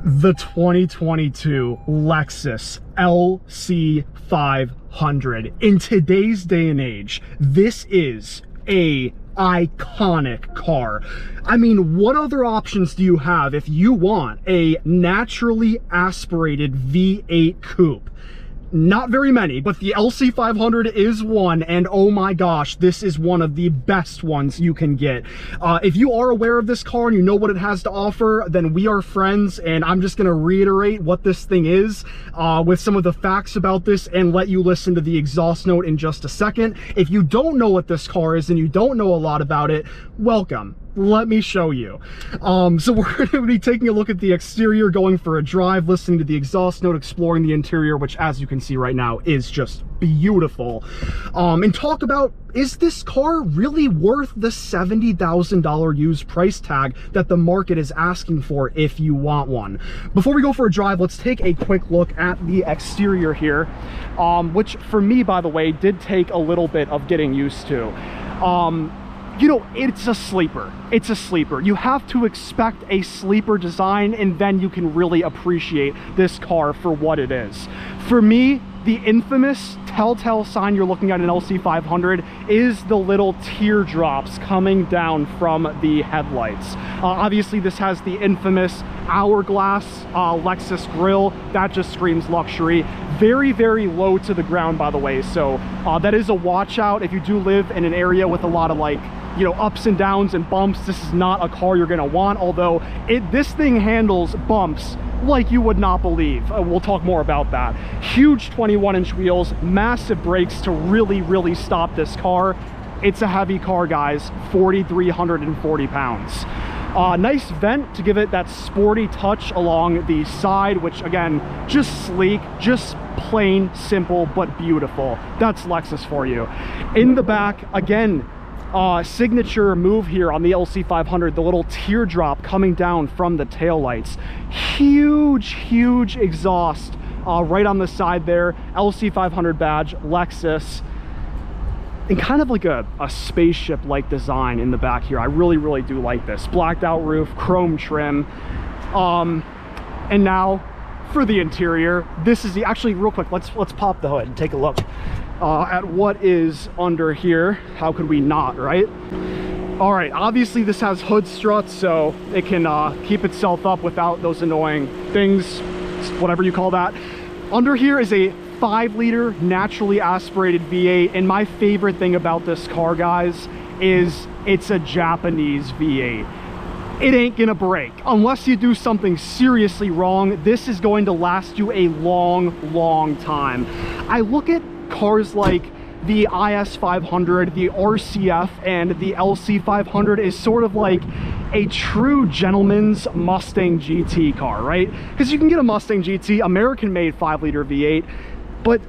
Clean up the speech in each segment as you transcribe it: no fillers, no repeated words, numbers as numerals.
The 2022 Lexus LC500. In today's day and age, this is a iconic car. I mean, what other options do you have if you want a naturally aspirated V8 coupe? Not very many, but the LC500 is one, and oh my gosh, this is one of the best ones you can get. If you are aware of this car and you know what it has to offer, then we are friends, and I'm just gonna reiterate what this thing is with some of the facts about this and let you listen to the exhaust note in just a second. If you don't know what this car is and you don't know a lot about it, welcome. Let me show you. So we're going to be taking a look at the exterior, going for a drive, listening to the exhaust note, exploring the interior, which as you can see right now is just beautiful, and talk about, is this car really worth the $70,000 used price tag that the market is asking for if you want one? Before we go for a drive, let's take a quick look at the exterior here, which for me, by the way, did take a little bit of getting used to. You know, it's a sleeper. It's a sleeper. You have to expect a sleeper design, and then you can really appreciate this car for what it is. For me, the infamous telltale sign you're looking at an LC500 is the little teardrops coming down from the headlights. Obviously, this has the infamous hourglass Lexus grille. That just screams luxury. Very, very low to the ground, by the way. So that is a watch out if you do live in an area with a lot of, like, you know, ups and downs and bumps. This is not a car you're gonna want, although this thing handles bumps like you would not believe. We'll talk more about that. Huge 21-inch wheels, massive brakes to really stop this car. It's a heavy car, guys, 4,340 pounds. Nice vent to give it that sporty touch along the side, which again, just sleek, just plain simple, but beautiful. That's Lexus for you. In the back, again, signature move here on the LC500, the little teardrop coming down from the taillights. Huge exhaust right on the side there. LC500 badge, Lexus, and kind of like a spaceship-like design in the back here. I really do like this. Blacked out roof, chrome trim. And now for the interior, this is the, actually real quick, let's pop the hood and take a look at what is under here. How could we not, right? All right, obviously this has hood struts, so it can keep itself up without those annoying things, whatever you call that. Under here is a 5-liter naturally aspirated V8, and my favorite thing about this car, guys, is it's a Japanese V8. It ain't gonna break unless you do something seriously wrong. This is going to last you a long time. I look at cars like the IS500, the RCF, and the LC500 is sort of like a true gentleman's Mustang GT car, right? Because you can get a Mustang GT, American-made 5-liter V8, but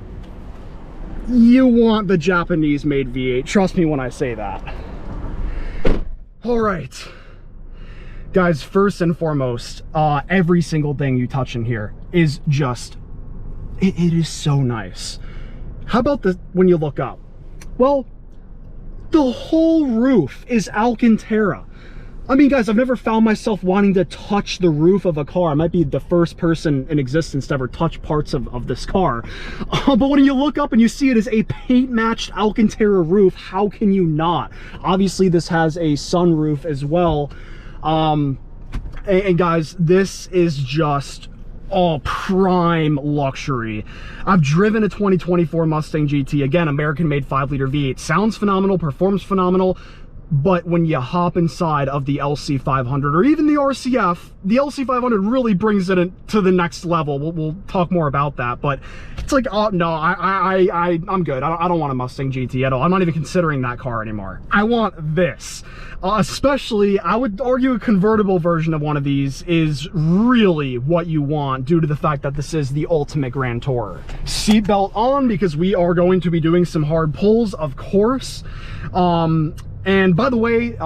you want the Japanese-made V8. Trust me when I say that. All right, guys, first and foremost, every single thing you touch in here is just, it is so nice. How about when you look up? Well, the whole roof is Alcantara. I mean, guys, I've never found myself wanting to touch the roof of a car. I might be the first person in existence to ever touch parts of this car. But when you look up and you see it is a paint-matched Alcantara roof, how can you not? Obviously, this has a sunroof as well. And guys, this is just all prime luxury. I've driven a 2024 Mustang GT, again, American-made 5-liter V8. Sounds phenomenal, performs phenomenal, but when you hop inside of the LC500 or even the RCF, the LC500 really brings it to the next level. We'll talk more about that, but it's like, oh no, I'm good. I don't want a Mustang GT at all. I'm not even considering that car anymore. I want this. Especially, I would argue a convertible version of one of these is really what you want due to the fact that this is the ultimate Grand Tourer. Seatbelt on because we are going to be doing some hard pulls, of course. And by the way,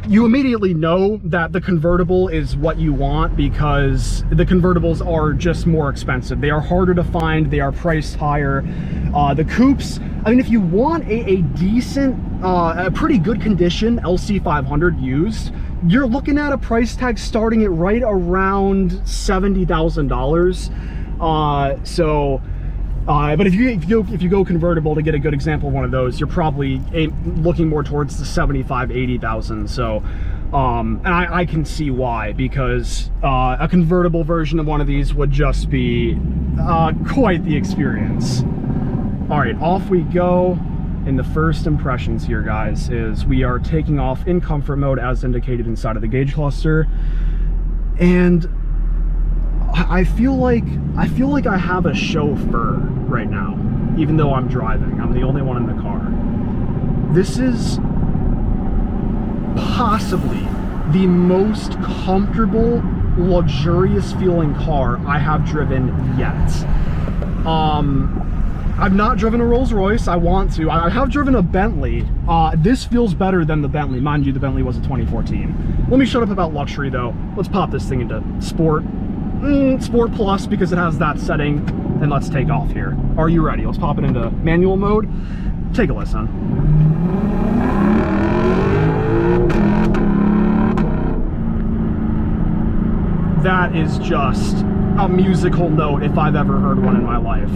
you immediately know that the convertible is what you want because the convertibles are just more expensive. They are harder to find, they are priced higher. The coupes, I mean, if you want a decent, a pretty good condition LC500 used, you're looking at a price tag starting at right around $70,000. But if you go convertible, to get a good example of one of those, you're probably looking more towards the 75, 80,000. So, and I can see why, because a convertible version of one of these would just be quite the experience. All right, off we go. And the first impressions here, guys, is we are taking off in comfort mode as indicated inside of the gauge cluster. And I feel like I have a chauffeur right now, even though I'm driving. I'm the only one in the car. This is possibly the most comfortable, luxurious feeling car I have driven yet. I've not driven a Rolls Royce. I want to. I have driven a Bentley. This feels better than the Bentley. Mind you, the Bentley was a 2014. Let me shut up about luxury though. Let's pop this thing into sport. Sport plus, because it has that setting. And let's take off here. Are you ready? Let's pop it into manual mode. Take a listen. That is just a musical note if I've ever heard one in my life.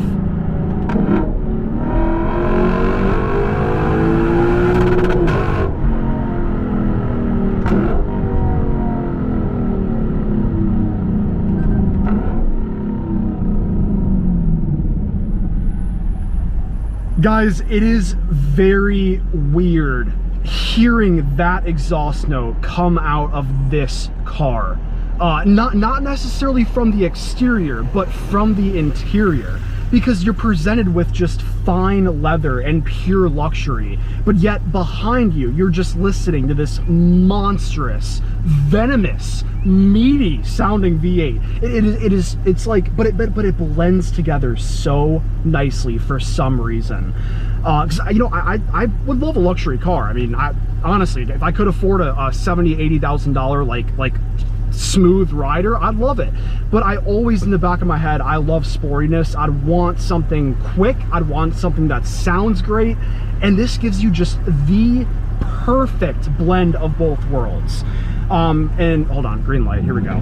Guys, it is very weird hearing that exhaust note come out of this car. Not necessarily from the exterior, but from the interior, because you're presented with just fine leather and pure luxury, but yet behind you, you're just listening to this monstrous, venomous, meaty sounding V8. It's like, but it blends together so nicely for some reason. Because I would love a luxury car. I mean, honestly, if I could afford a $70,000, $80,000 like smooth rider, I'd love it. But I always, in the back of my head, I love sportiness. I'd want something quick. I'd want something that sounds great. And this gives you just the perfect blend of both worlds. And hold on, green light, here we go.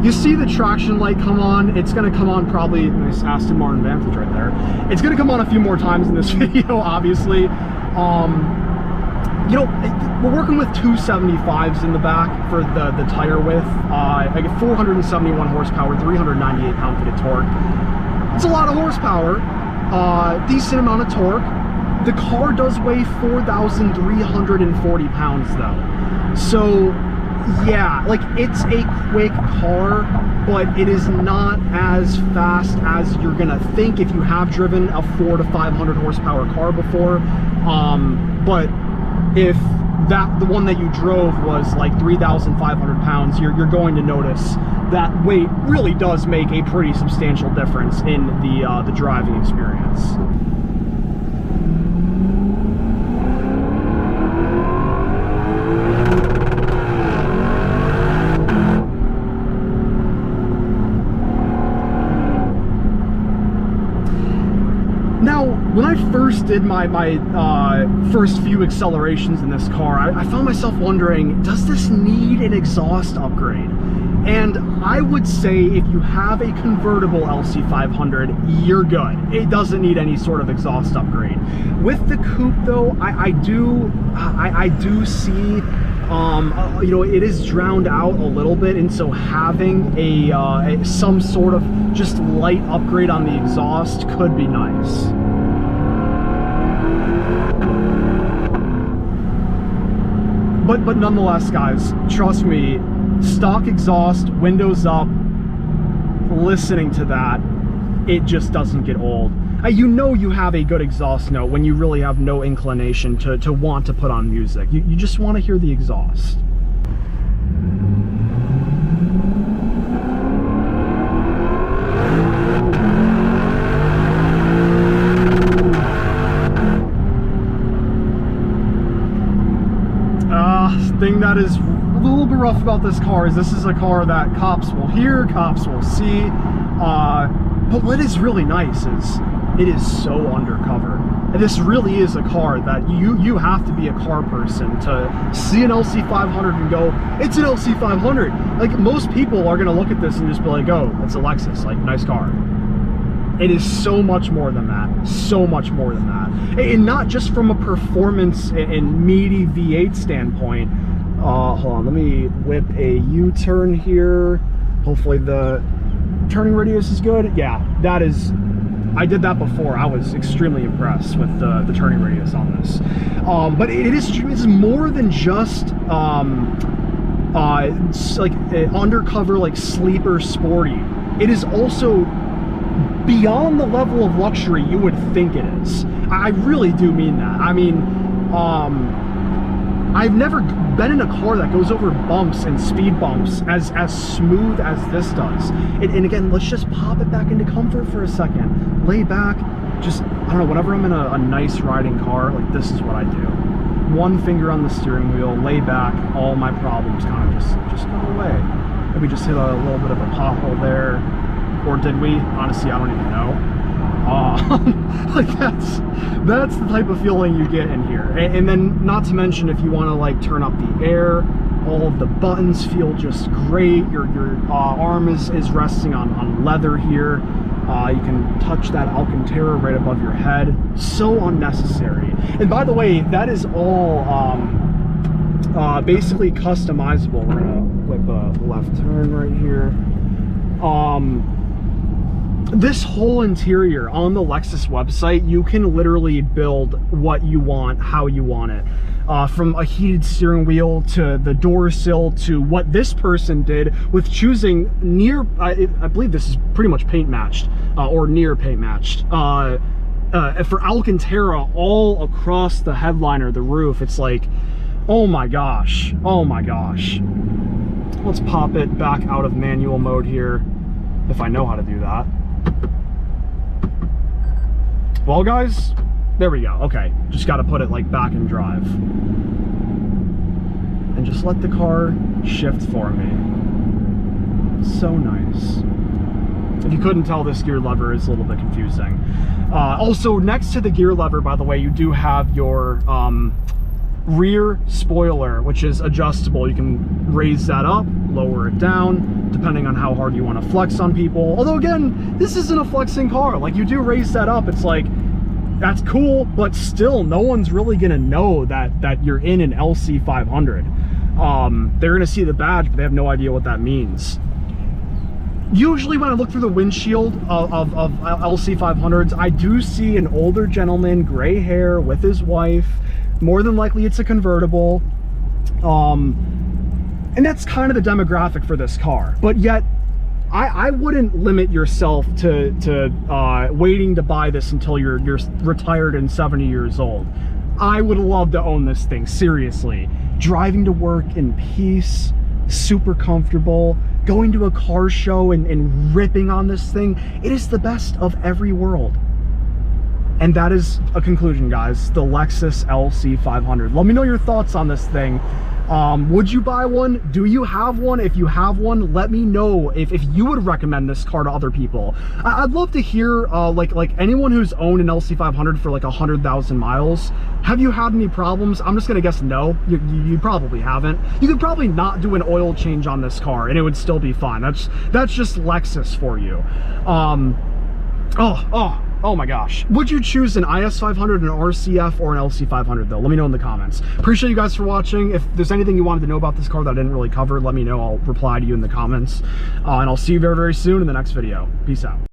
You see the traction light come on. It's gonna come on probably, nice Aston Martin Vantage right there. It's gonna come on a few more times in this video, obviously. We're working with 275s in the back for the tire width. I get 471 horsepower, 398 pound-feet of torque. It's a lot of horsepower, decent amount of torque. The car does weigh 4,340 pounds though. So yeah, like, it's a quick car, but it is not as fast as you're gonna think if you have driven a 400 to 500 horsepower car before. But if the one that you drove was like 3,500 pounds, you're going to notice that weight really does make a pretty substantial difference in the driving experience. Now, when I first did my first few accelerations in this car, I found myself wondering, does this need an exhaust upgrade? And I would say if you have a convertible LC500, you're good. It doesn't need any sort of exhaust upgrade. With the coupe though, I do see, it is drowned out a little bit, and so having some sort of just light upgrade on the exhaust could be nice. But nonetheless, guys, trust me, stock exhaust, windows up, listening to that, it just doesn't get old. You know you have a good exhaust note when you really have no inclination to want to put on music. You just want to hear the exhaust. Thing that is a little bit rough about this car is this is a car that cops will hear, cops will see, But what is really nice is it is so undercover. And this really is a car that you have to be a car person to see an LC500 and go, it's an LC500. Like, most people are gonna look at this and just be like, oh, it's a Lexus, like, nice car. It is so much more than that, so much more than that. And not just from a performance and meaty V8 standpoint. Hold on, let me whip a U-turn here. Hopefully the turning radius is good. Yeah, that is, I did that before. I was extremely impressed with the turning radius on this. But it's more than just like undercover, like sleeper sporty. It is also beyond the level of luxury you would think it is. I really do mean that. I mean, I've never been in a car that goes over bumps and speed bumps as smooth as this does. And again, let's just pop it back into comfort for a second. Lay back, just, I don't know, whenever I'm in a nice riding car, like, this is what I do. One finger on the steering wheel, lay back, all my problems kind of just go away. Maybe just hit a little bit of a pothole there. Or did we? Honestly, I don't even know. Like, that's the type of feeling you get in here. And then, not to mention, if you want to, like, turn up the air, all of the buttons feel just great. Your arm is resting on leather here. You can touch that Alcantara right above your head. So unnecessary. And by the way, that is all basically customizable. We're gonna whip a left turn right here. This whole interior on the Lexus website, you can literally build what you want, how you want it. From a heated steering wheel to the door sill to what this person did with choosing near, I believe this is pretty much paint matched, or near paint matched. For Alcantara all across the headliner, the roof, it's like, oh my gosh, oh my gosh. Let's pop it back out of manual mode here, if I know how to do that. Well, guys, there we go. Okay, just got to put it, like, back in drive. And just let the car shift for me. So nice. If you couldn't tell, this gear lever is a little bit confusing. Also, next to the gear lever, by the way, you do have your rear spoiler, which is adjustable. You can raise that up, lower it down, depending on how hard you want to flex on people. Although, again, this isn't a flexing car. Like, you do raise that up, it's like, that's cool, but still, no one's really gonna know that you're in an LC500. They're gonna see the badge, but they have no idea what that means. Usually when I look through the windshield of LC500s, I do see an older gentleman, gray hair, with his wife. More than likely it's a convertible. And that's kind of the demographic for this car. But yet, I wouldn't limit yourself to waiting to buy this until you're retired and 70 years old. I would love to own this thing, seriously. Driving to work in peace, super comfortable, going to a car show and ripping on this thing. It is the best of every world. And that is a conclusion, guys. The Lexus LC500. Let me know your thoughts on this thing. Would you buy one? Do you have one? If you have one, let me know if you would recommend this car to other people. I'd love to hear, like anyone who's owned an LC500 for like 100,000 miles. Have you had any problems? I'm just gonna guess no. You probably haven't. You could probably not do an oil change on this car and it would still be fine. That's just Lexus for you. Oh my gosh. Would you choose an IS500, an RCF, or an LC500 though? Let me know in the comments. Appreciate you guys for watching. If there's anything you wanted to know about this car that I didn't really cover, let me know. I'll reply to you in the comments. And I'll see you very, very soon in the next video. Peace out.